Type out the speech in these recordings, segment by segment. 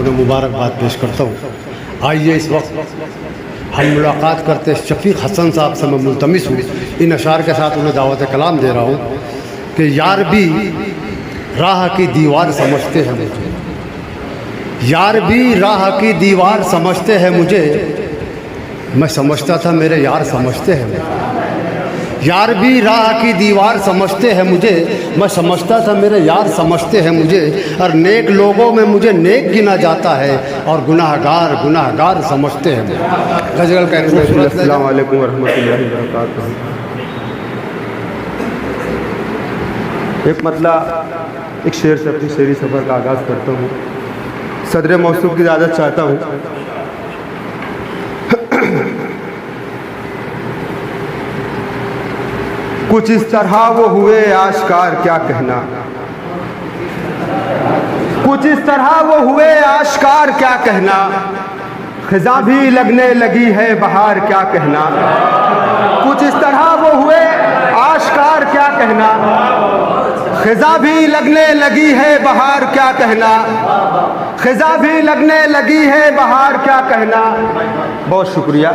उन्हें मुबारकबाद पेश करता हूँ। आइए इस वक्त हम मुलाकात करते शफीक हसन साहब से मैं मुल्तमिस हूँ, इन अशार के साथ उन्हें दावत कलाम दे रहा हूँ कि यार भी राह की दीवार समझते हैं मुझे, यार भी राह की दीवार समझते हैं मुझे, मैं समझता था मेरे यार समझते हैं मुझे। यार भी राह की दीवार समझते हैं मुझे, मैं समझता था मेरे यार समझते हैं मुझे। और नेक लोगों में मुझे नेक गिना जाता है और गुनाहगार गुनाहगार समझते हैं मुझे। गज़ल का अस्सलाम वालेकुम व रहमतुल्लाहि व बरकातहू। एक मतलब एक शेर से अपनी शेरी सफ़र का आगाज़ करता हूँ। सदर मौसूफ की इजाज़त चाहता हूँ। कुछ इस तरह वो हुए आश्कार क्या कहना, कुछ इस तरह वो हुए आश्कार क्या कहना, खिज़ां भी लगने लगी है बहार क्या कहना। कुछ इस तरह वो हुए आश्कार क्या कहना, खिज़ां भी लगने लगी है बहार क्या कहना, खिज़ां भी लगने लगी है बहार क्या कहना। बहुत शुक्रिया।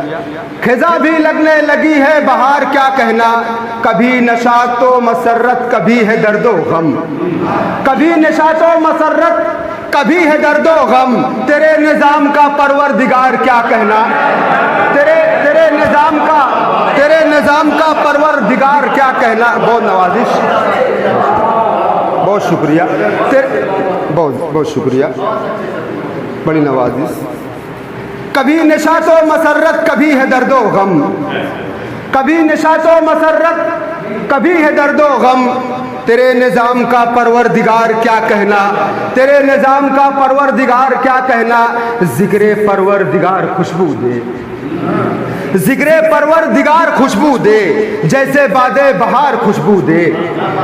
खिज़ां भी लगने लगी है बहार क्या कहना, कभी नशात व मसर्रत कभी है दर्दो गम, कभी नशात व मसर्रत कभी है दर्दो गम, तेरे निज़ाम का परवरदिगार क्या कहना, तेरे निज़ाम का परवरदिगार क्या कहना। बहुत नवाजिश, बहुत शुक्रिया, बहुत शुक्रिया, बड़ी नवाजिश। कभी निशात व मसर्रत कभी है दर्दो गम, कभी निशात व मसर्रत कभी है दर्दो गम, तेरे निज़ाम का परवरदिगार क्या कहना, तेरे निज़ाम का परवरदिगार क्या कहना। ज़िक्रे परवरदिगार खुशबू दे, ज़िक्रे परवरदिगार खुशबू दे, जैसे बादे बहार खुशबू दे,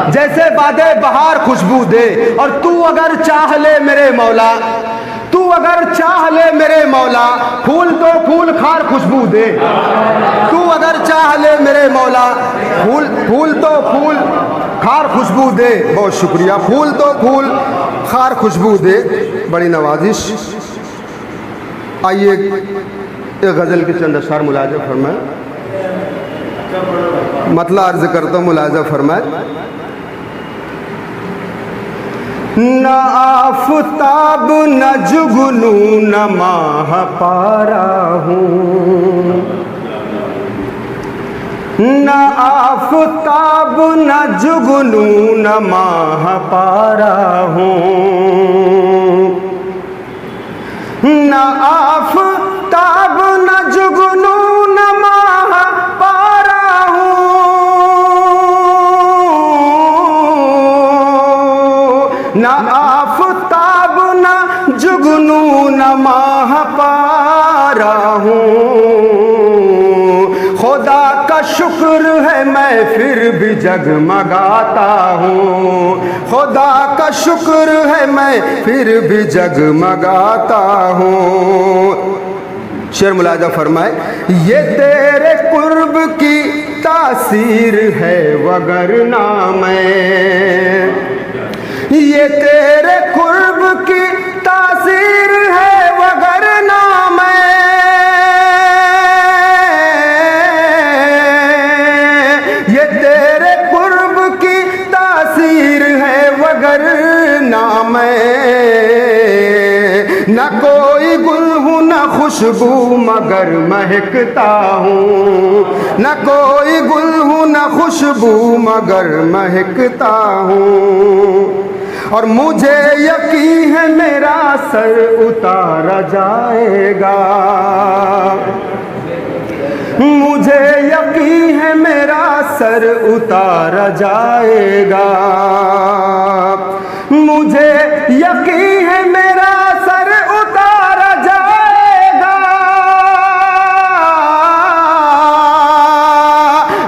जैसे बादे बहार खुशबू दे। और तू अगर चाह ले मेरे मौला, तू अगर चाह ले मेरे मौला, फूल तो फूल खार खुशबू दे, तू अगर चाह ले मेरे मौला, फूल तो फूल खार खुशबू दे। बहुत शुक्रिया। फूल तो फूल खार खुशबू दे, बड़ी नवाजिश। आइए एक गज़ल के चंद अशार मुलाज़ा फरमाए, मतलब अर्ज़ करता हूँ, मुलाज़ा फरमाए। न आफ़ताब न जुगनू न माह पारा हूँ, न आफ़ताब न जुगनू न माह पारा हूँ, न आफ़ताब न जुगनू न माह पारा हूँ, न आफ़ताब न जुगनू न माह पारा हूँ। खुदा का शुक्र है मैं फिर भी जगमगाता हूँ, खुदा का शुक्र है मैं फिर भी जगमगाता हूँ। शेर मुलाज़ा फरमाए। ये तेरे कुर्ब की तासीर है वगरना मैं, ये तेरे कुर्ब की तासीर है वगरना मैं, ये तेरे कुर्ब की तासीर है वगरना मैं। न कोई गुल हूँ न खुशबू मगर महकता हूँ, न कोई गुल हूँ न खुशबू मगर महकता हूँ। और मुझे यकीन है मेरा सर उतारा जाएगा, मुझे यकीन है मेरा सर उतारा जाएगा, मुझे यकीन है मेरा सर उतारा जाएगा,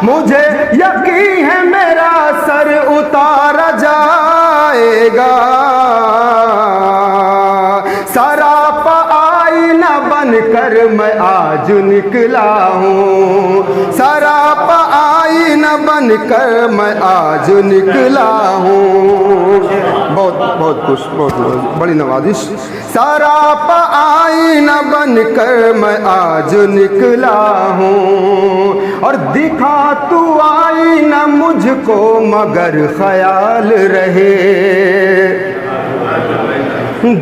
मुझे यकीन है मेरा सर उतारा जाएगा। सरापा आईना बनकर मैं आज निकला हूँ, सरापा आईना बनकर मैं आज निकला हूँ। बहुत बहुत खुश, बहुत बड़ी नवाजिश। सराप आईना बनकर मैं आज निकला हूँ, और दिखा तू आईना मुझको मगर ख्याल रहे।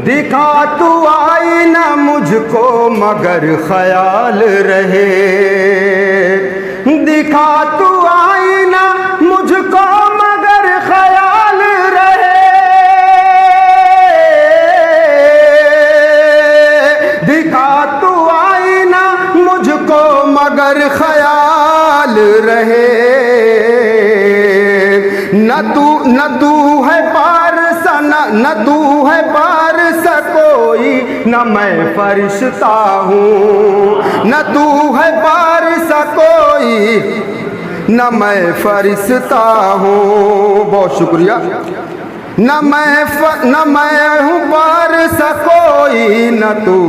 दिखा तू आईना मुझको मगर ख्याल रहे। दिखा तू आईना मुझको मगर ख्याल रहे। दिखा तू आईना मुझको मगर ख्याल रहे। न तू है पारसा न तू है पारसा कोई, न मैं फरिश्ता हूँ। न तू है पारसा कोई, न मैं फरिश्ता हूँ। बहुत शुक्रिया। न मैं हूँ पारसा कोई, न तू।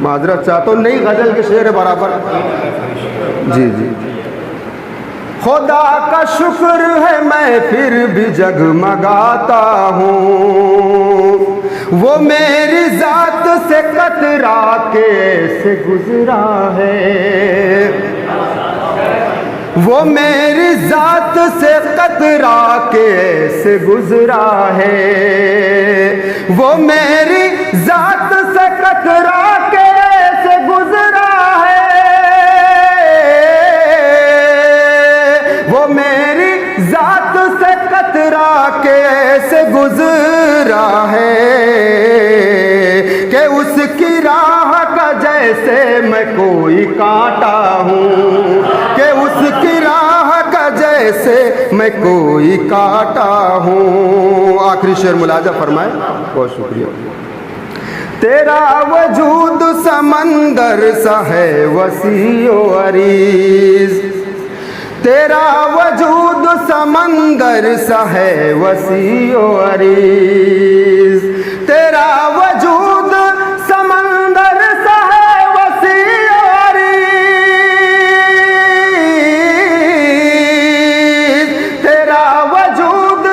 माजरत चाहता हूँ, नई गजल के शेर बराबर। जी जी। खुदा का शुक्र है मैं फिर भी जगमगाता हूँ। वो मेरी जात से कतरा के से गुजरा है। वो मेरी जात से कतरा के से गुजरा है। वो मेरी जात से कतरा के से गुजरा है। वो मेरी जात से कतरा के से गुजरा है, कि उसकी राह का जैसे मैं कोई कांटा हूँ। कि उसकी राह का जैसे मैं कोई कांटा हूँ। आखिरी शेर मुलाजा फरमाए। बहुत शुक्रिया। तेरा वजूद समंदर सा है वसीओ अरीज। तेरा वजूद समंदर सा है वसीओ अरीज। तेरा वजूद समंदर सा है वसीओ अरीज। तेरा वजूद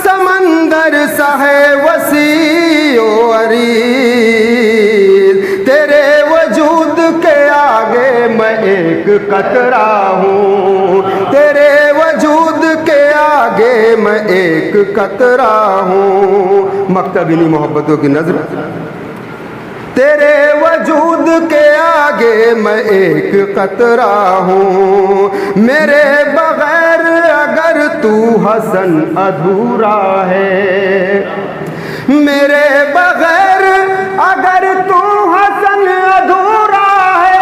समंदर सा है वसीओ अरीज। तेरे वजूद के आगे मैं एक कतरा हूँ। तेरे वजूद के आगे मैं एक कतरा हूँ। मकतबिनी मोहब्बतों की नजर। तेरे वजूद के आगे मैं एक कतरा हूँ। मेरे बगैर अगर तू हसन अधूरा है। मेरे बगैर अगर तू हसन अधूरा है।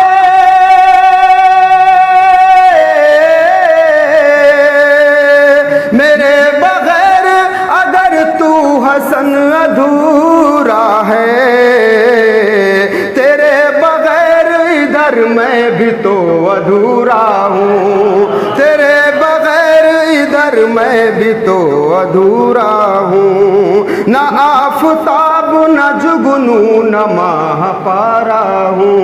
मेरे बगैर अगर तू हसन अधूरा है। तेरे बगैर इधर मैं भी तो अधूरा हूँ। तेरे बगैर इधर मैं भी तो अधूरा हूँ। न आफताब न जुगनू न माह पारा हूँ।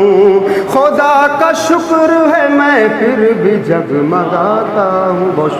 खुदा का शुक्र है मैं फिर भी जगमगाता हूँ। बहुत